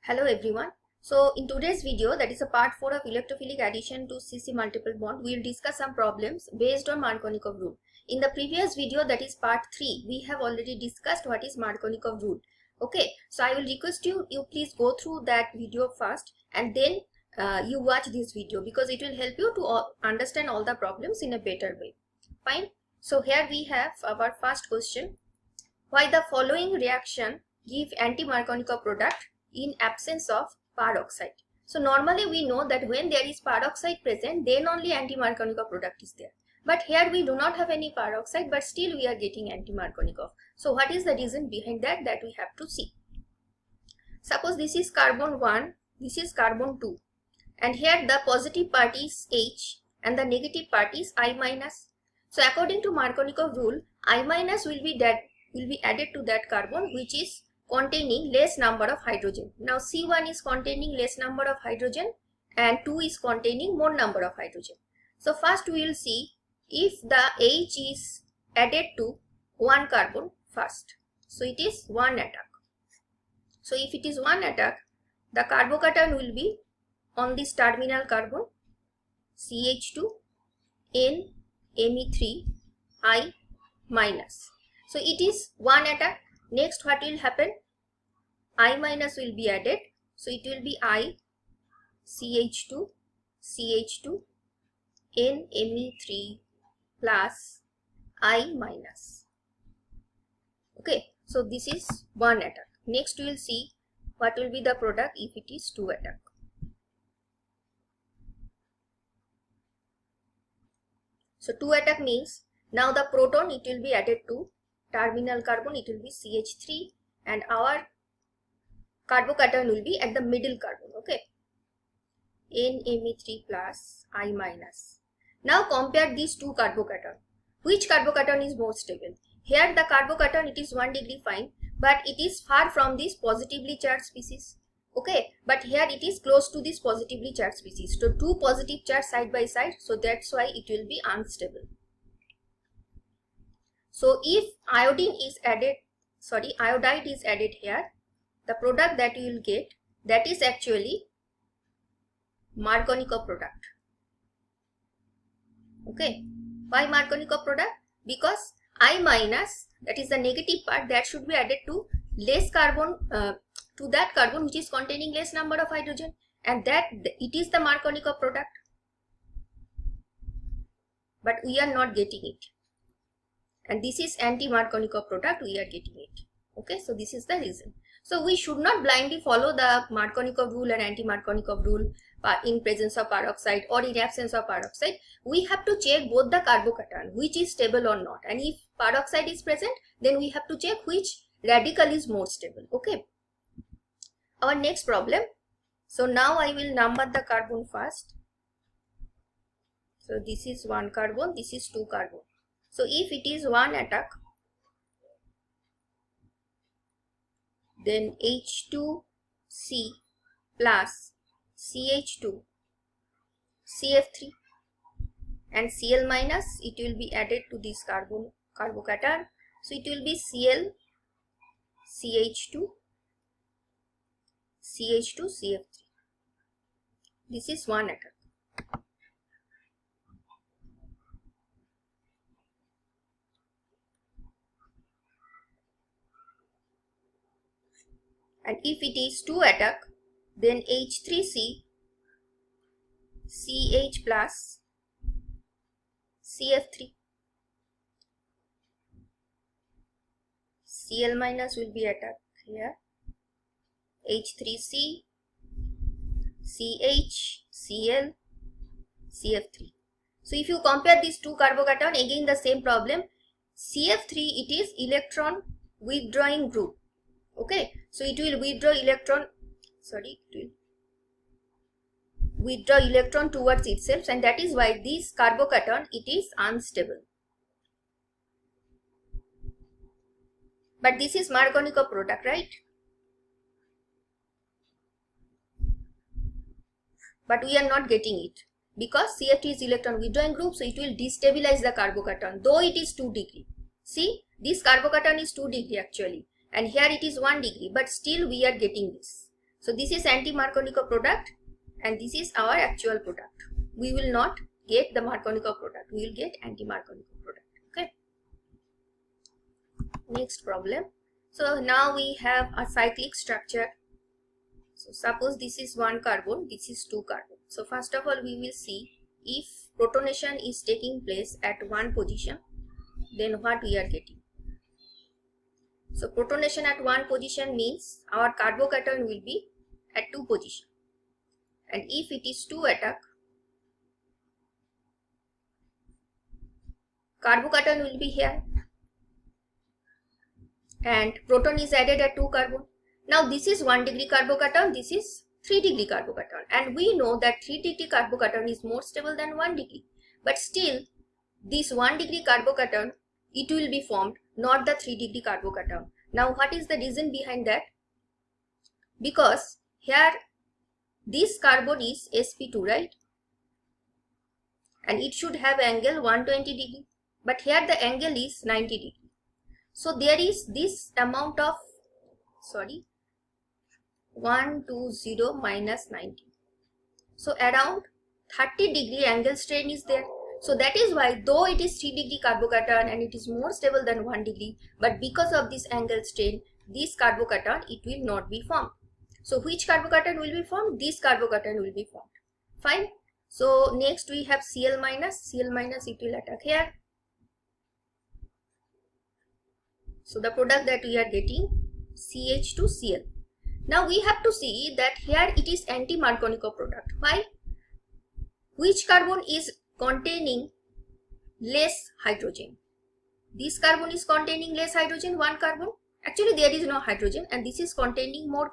Hello everyone. So in today's video, that is a part 4 of electrophilic addition to C-C multiple bond, we will discuss some problems based on Markovnikov rule. In the previous video, that is part 3, we have already discussed what is Markovnikov rule. Okay, so I will request you please go through that video first and then you watch this video because it will help you to understand all the problems in a better way. Fine. So here we have our first question. Why the following reaction give anti-Markovnikov product in absence of peroxide? So normally we know that when there is peroxide present, then only anti-Markovnikov product is there. But here we do not have any peroxide, but still we are getting anti-Markovnikov. So what is the reason behind that we have to see. Suppose this is carbon 1, this is carbon 2, and here the positive part is H and the negative part is I minus. So according to Markovnikov rule, I minus will be added to that carbon which is containing less number of hydrogen. Now C1 is containing less number of hydrogen and 2 is containing more number of hydrogen. So first we will see if the H is added to one carbon first. So it is one attack. So if it is one attack, the carbocation will be on this terminal carbon CH2 N Me3 I minus. So it is one attack. Next what will happen? I minus will be added. So it will be I CH2 N Me3 plus I minus. Okay, so this is one attack. Next we will see what will be the product if it is two attack. So two attack means now the proton it will be added to terminal carbon, it will be CH3 and our carbocation will be at the middle carbon. Okay, NMe3 plus I minus. Now compare these two carbocation. Which carbocation is more stable? Here the carbocation it is 1 degree fine, but it is far from this positively charged species. Okay, but here it is close to this positively charged species. So two positive charge side by side, so that's why it will be unstable. So if iodine is added, iodide is added here, the product that you will get, that is actually Markovnikov product. Okay, why Markovnikov product? Because I minus, that is the negative part, that should be added to less carbon, to that carbon which is containing less number of hydrogen, and that it is the Markovnikov product. But we are not getting it. And this is anti-Markovnikov product, we are getting it. Okay, so this is the reason. So we should not blindly follow the Markovnikov rule and anti-Markovnikov rule in presence of peroxide or in absence of peroxide. We have to check both the carbocation, which is stable or not. And if peroxide is present, then we have to check which radical is more stable. Okay. Our next problem. So now I will number the carbon first. So this is one carbon, this is two carbon. So if it is one attack, then H2C plus CH2 CF3 and Cl minus, it will be added to this carbocation. So it will be Cl CH2 CF3. This is one attack. And if it is two attack, then H3C CH plus CF3. Cl minus will be attack here. H3C CH Cl CF3. So if you compare these two carbocation, again the same problem. CF3 it is electron withdrawing group. Okay, so it will withdraw electron, withdraw electron towards itself, and that is why this carbocation it is unstable. But this is Markovnikov product, right? But we are not getting it because CF3 is electron withdrawing group, so it will destabilize the carbocation, though it is 2 degree. See, this carbocation is 2 degree actually. And here it is 1 degree, but still we are getting this. So this is anti-Markovnikov product and this is our actual product. We will not get the Markovnikov product, we will get anti-Markovnikov product. Okay. Next problem. So now we have a cyclic structure. So suppose this is 1 carbon, this is 2 carbon. So first of all we will see if protonation is taking place at one position, then what we are getting. So protonation at one position means our carbocation will be at 2 position. And if it is 2 attack, carbocation will be here. And proton is added at 2 carbon. Now this is 1 degree carbocation, this is 3 degree carbocation. And we know that 3 degree carbocation is more stable than 1 degree. But still, this 1 degree carbocation, it will be formed, not the 3 degree carbocation. Now what is the reason behind that? Because here this carbon is sp2, right? And it should have angle 120 degree. But here the angle is 90 degree. So there is this amount of, 120 minus 90. So around 30 degree angle strain is there. So that is why, though it is 3 degree carbocation and it is more stable than 1 degree, but because of this angle strain, this carbocation, it will not be formed. So which carbocation will be formed? This carbocation will be formed. Fine. So next we have Cl minus. Cl minus, it will attack here. So the product that we are getting, CH2Cl. Now we have to see that here it is anti-Markovnikov product. Why? Which carbon is containing less hydrogen? This carbon is containing less hydrogen, 1 carbon. Actually there is no hydrogen and this is containing more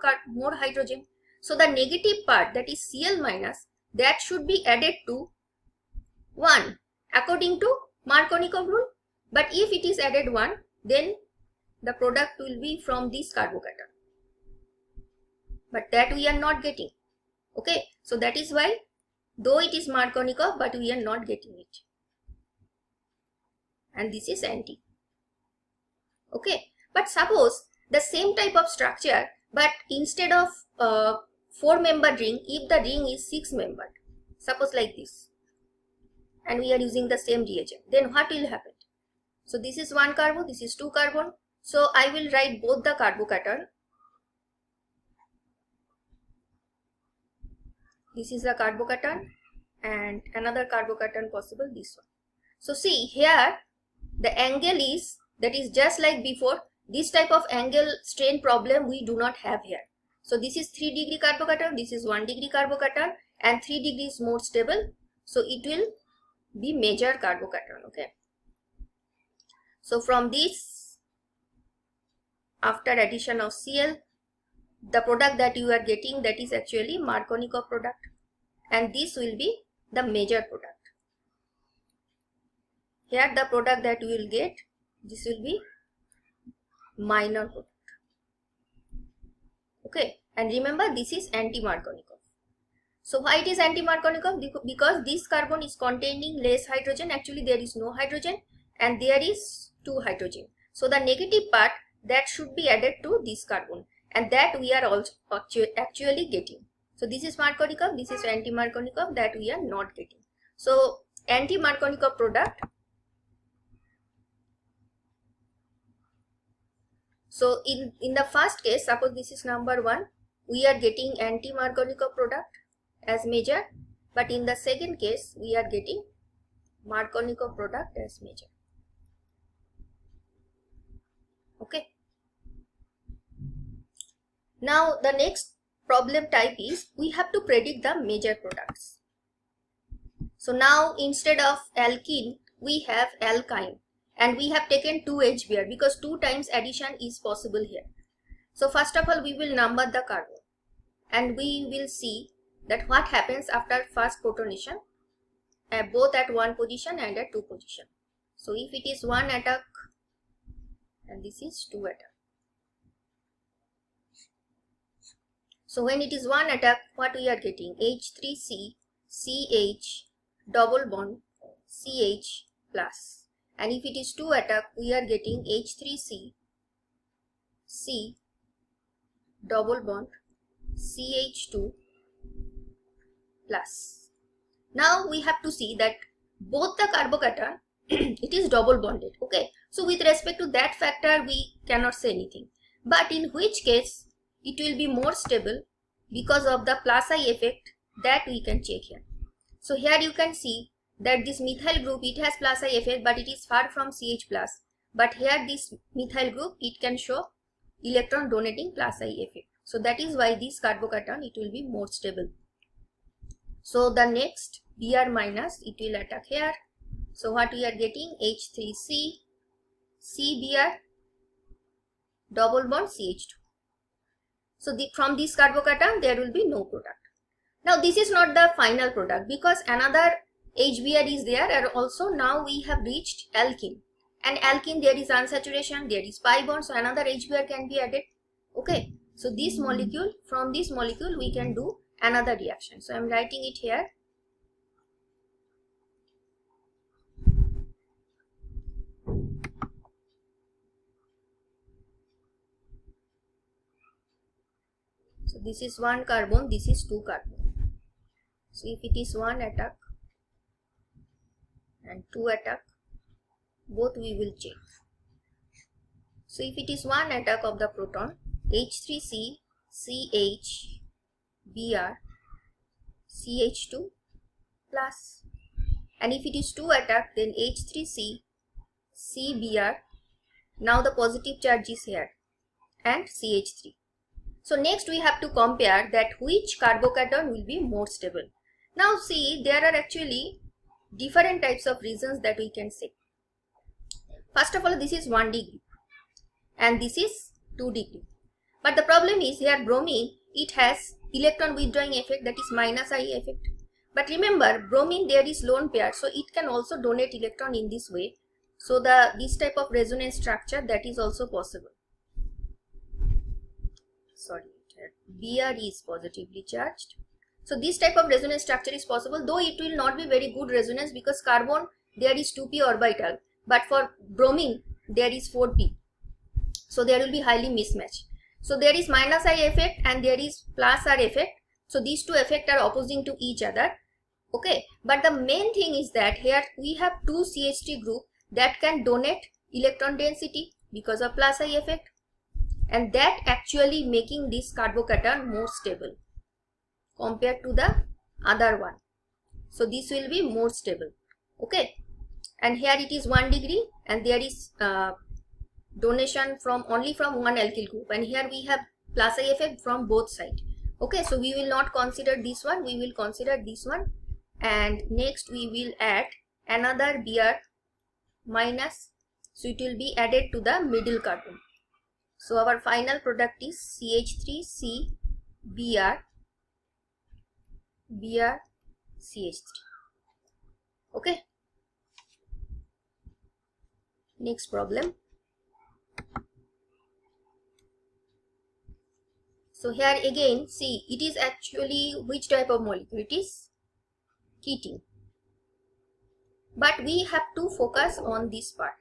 hydrogen. So the negative part, that is Cl minus, that should be added to 1 according to Markovnikov rule. But if it is added 1, then the product will be from this carbocation. But that we are not getting. Okay, so that is why, though it is Markovnikov, but we are not getting it. And this is anti. Okay, but suppose the same type of structure, but instead of 4-membered ring, if the ring is 6-membered, suppose like this, and we are using the same reagent, then what will happen? So this is 1 carbon, this is 2 carbon. So I will write both the carbocation. This is the carbocation and another carbocation possible, this one. So see here the angle is, that is just like before, this type of angle strain problem we do not have here. So this is 3 degree carbocation, this is 1 degree carbocation and 3 degree is more stable. So it will be major carbocation. Okay. So from this, after addition of Cl, the product that you are getting, that is actually Markovnikov product, and this will be the major product. Here the product that we will get, this will be minor product. Okay, and remember this is anti-Markovnikov. So why it is anti-Markovnikov? Because this carbon is containing less hydrogen. Actually there is no hydrogen and there is 2 hydrogen. So the negative part, that should be added to this carbon, and that we are also actually getting. So this is Markovnikov, this is anti-Markovnikov, that we are not getting. So anti-Markovnikov product. So in the first case, suppose this is number 1, we are getting anti-Markovnikov product as major, but in the second case we are getting Markovnikov product as major. Okay. Now the next problem type is, we have to predict the major products. So now instead of alkene we have alkyne, and we have taken 2 HBr because 2 times addition is possible here. So first of all we will number the carbon and we will see that what happens after first protonation, both at 1 position and at 2 position. So if it is 1 attack and this is 2 attack. So when it is 1 attack, what we are getting? H3C, CH, double bond, CH plus. And if it is 2 attack, we are getting H3C, C, double bond, CH2 plus. Now we have to see that both the carbocation it is double bonded. Okay, so with respect to that factor we cannot say anything, but in which case it will be more stable because of the plus I effect that we can check here. So here you can see that this methyl group, it has plus I effect, but it is far from CH plus. But here this methyl group, it can show electron donating plus I effect. So that is why this carbocation, it will be more stable. So the next Br minus, it will attack here. So what we are getting, H3C, CBr, double bond CH2. So from this carbocation, there will be no product. Now this is not the final product, because another HBr is there, and also now we have reached alkene. And alkene, there is unsaturation, there is pi bond, so another HBr can be added. Okay, so this molecule, from this molecule we can do another reaction. So I am writing it here. So this is one carbon, this is two carbon. So if it is one attack and two attack, both we will check. So if it is one attack of the proton, H3C, CH, Br, CH2 plus. And if it is two attack, then H3C, CBr, now the positive charge is here, and CH3. So next we have to compare that which carbocation will be more stable. Now see, there are actually different types of reasons that we can say. First of all, this is 1 degree and this is 2 degree. But the problem is here bromine, it has electron withdrawing effect, that is minus I effect. But remember, bromine there is lone pair, so it can also donate electron in this way. So this type of resonance structure, that is also possible. Sorry, Br is positively charged. So this type of resonance structure is possible, though it will not be very good resonance because carbon there is 2p orbital, but for bromine there is 4p. So there will be highly mismatch. So there is minus I effect and there is plus R effect. So these two effects are opposing to each other. Okay, but the main thing is that here we have two CH3 group that can donate electron density because of plus I effect, and that actually making this carbocation more stable compared to the other one. So this will be more stable. Okay, and here it is 1 degree and there is donation from only from one alkyl group, and here we have plus I effect from both sides. Okay, so we will not consider this one, we will consider this one, and next we will add another Br minus, so it will be added to the middle carbon. So our final product is CH3C Br CH3. Okay, next problem. So here again, see, it is actually which type of molecule? It is ketene. But we have to focus on this part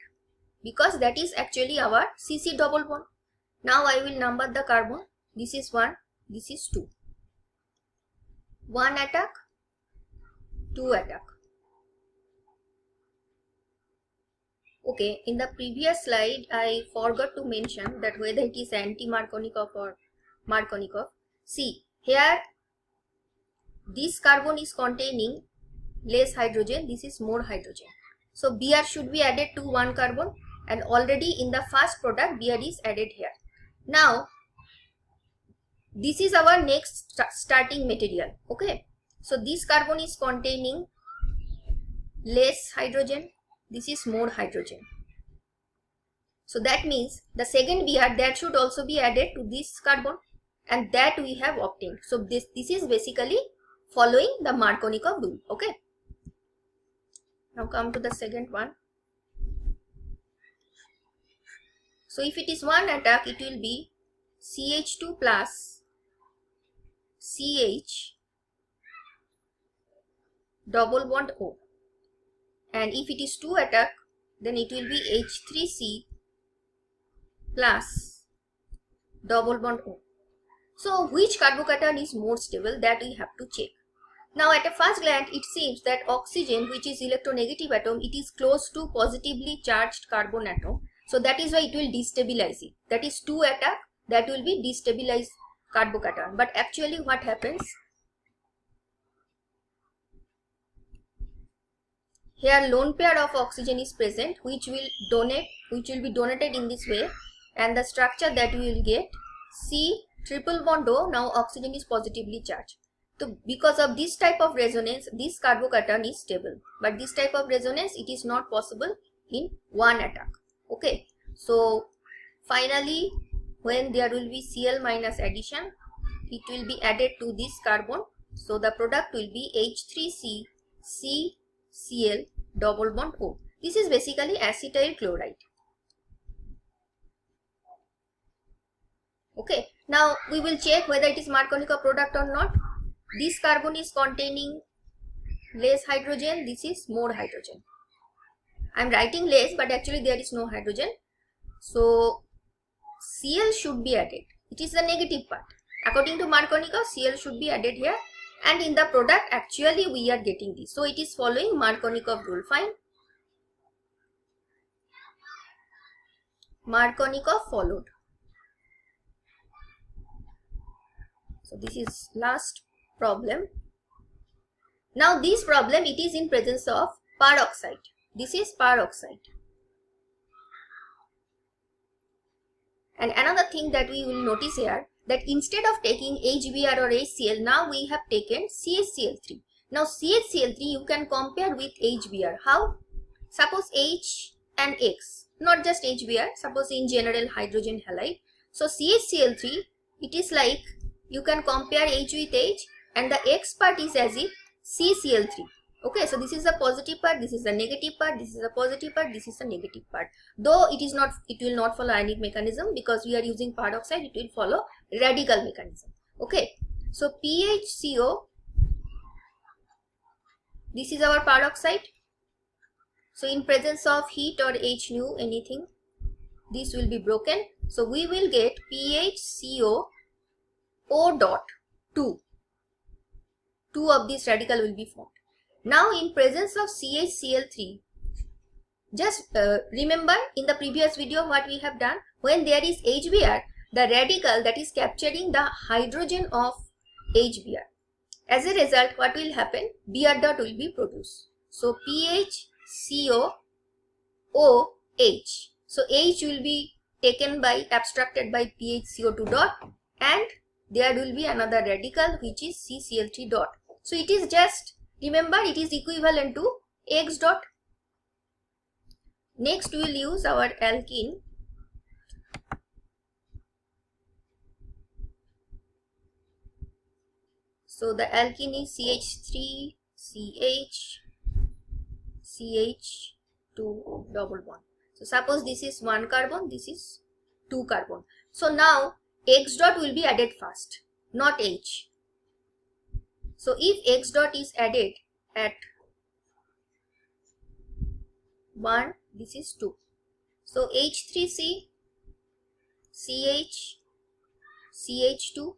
because that is actually our CC double bond. Now I will number the carbon. This is 1, this is 2. 1 attack, 2 attack. Okay, in the previous slide I forgot to mention that whether it is anti-Markovnikov or Markovnikov. See, here this carbon is containing less hydrogen, this is more hydrogen. So Br should be added to one carbon, and already in the first product Br is added here. Now this is our next starting material. Okay, so this carbon is containing less hydrogen, this is more hydrogen. So that means the second Br that should also be added to this carbon, and that we have obtained. So this is basically following the Markovnikov rule. Okay, now come to the second one. So if it is one attack, it will be CH2 plus CH double bond O, and if it is two attack, then it will be H3C plus double bond O. So which carbocation is more stable, that we have to check. Now at a first glance it seems that oxygen, which is electronegative atom, it is close to positively charged carbon atom. So that is why it will destabilize it. That is 2 attack, that will be destabilized carbocation. But actually what happens? Here lone pair of oxygen is present, which will be donated in this way, and the structure that we will get, C triple bond O, now oxygen is positively charged. So because of this type of resonance, this carbocation is stable. But this type of resonance, it is not possible in one attack. Okay. So finally, when there will be Cl minus addition, it will be added to this carbon. So the product will be H3C CCl double bond O. This is basically acetyl chloride. Okay. Now we will check whether it is Markovnikov product or not. This carbon is containing less hydrogen, this is more hydrogen. I am writing less, but actually there is no hydrogen. So Cl should be added. It is the negative part. According to Markovnikov, Cl should be added here, and in the product actually we are getting this. So it is following Markovnikov rule. Fine. Markovnikov followed. So this is last problem. Now this problem, it is in presence of peroxide. This is peroxide. And another thing that we will notice here, that instead of taking HBr or HCl, now we have taken CHCl3. Now CHCl3 you can compare with HBr. How? Suppose H and X, not just HBr, suppose in general hydrogen halide. So CHCl3, it is like you can compare H with H, and the X part is as if CCl3. Okay, so this is the positive part, this is the negative part, this is the positive part, this is the negative part. Though it will not follow ionic mechanism, because we are using peroxide, it will follow radical mechanism. Okay, so PHCO, this is our peroxide. So in presence of heat or H nu, anything, this will be broken. So we will get PHCO O dot 2. 2 of this radical will be formed. Now in presence of CHCl3, just remember in the previous video what we have done. When there is HBr, the radical that is capturing the hydrogen of HBr. As a result, what will happen? Br dot will be produced. So PHCO OH. So H will be taken by, abstracted by PHCO2 dot, and there will be another radical which is CCl3 dot. So it is just, remember, it is equivalent to X dot. Next we will use our alkene. So the alkene is CH3 CH CH2 double bond. So suppose this is 1 carbon, this is 2 carbon. So now X dot will be added first, not H. So if X dot is added at 1, this is 2. So H3C CH CH2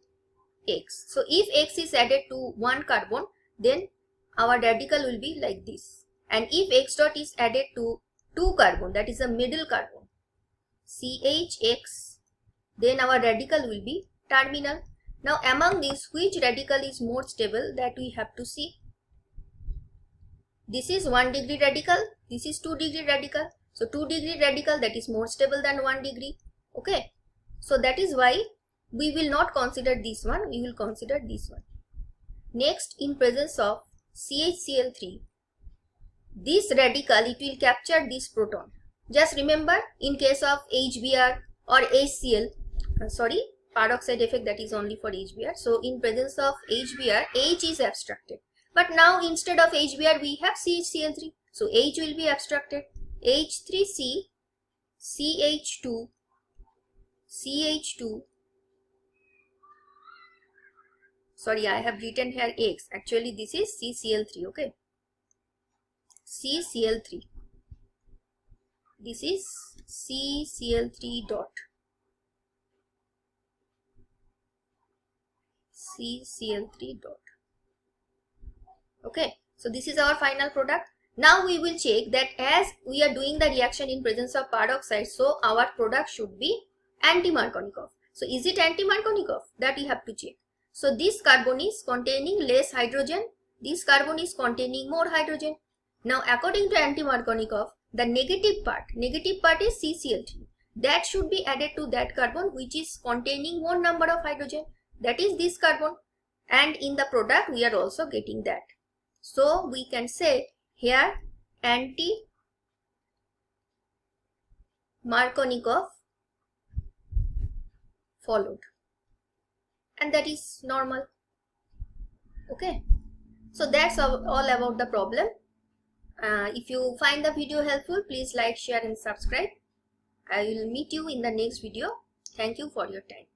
X. So if X is added to 1 carbon, then our radical will be like this. And if X dot is added to 2 carbon, that is a middle carbon, CHX, then our radical will be terminal. Now among these, which radical is more stable, that we have to see. This is 1 degree radical, this is 2 degree radical. So 2 degree radical, that is more stable than 1 degree. Okay. So that is why we will not consider this one, we will consider this one. Next, in presence of CHCl3, this radical, it will capture this proton. Just remember, in case of HBr or HCl, peroxide effect, that is only for HBr. So in presence of HBr, H is abstracted. But now instead of HBr, we have CHCl3. So H will be abstracted. H3C CH2 CH2. Sorry, I have written here X. Actually, this is CCl3. Okay. CCl3. This is CCl3 dot. CCl3 dot. Okay, so this is our final product. Now we will check that as we are doing the reaction in presence of peroxide, so our product should be anti-Markovnikov. So is it anti-Markovnikov? That we have to check. So this carbon is containing less hydrogen, this carbon is containing more hydrogen. Now according to anti-Markovnikov, the negative part is CCl3. That should be added to that carbon which is containing more number of hydrogen, that is this carbon, and in the product we are also getting that. So we can say here anti-Markovnikov followed, and that is normal. Okay, so that's all about the problem. If you find the video helpful, please like, share and subscribe. I will meet you in the next video. Thank you for your time.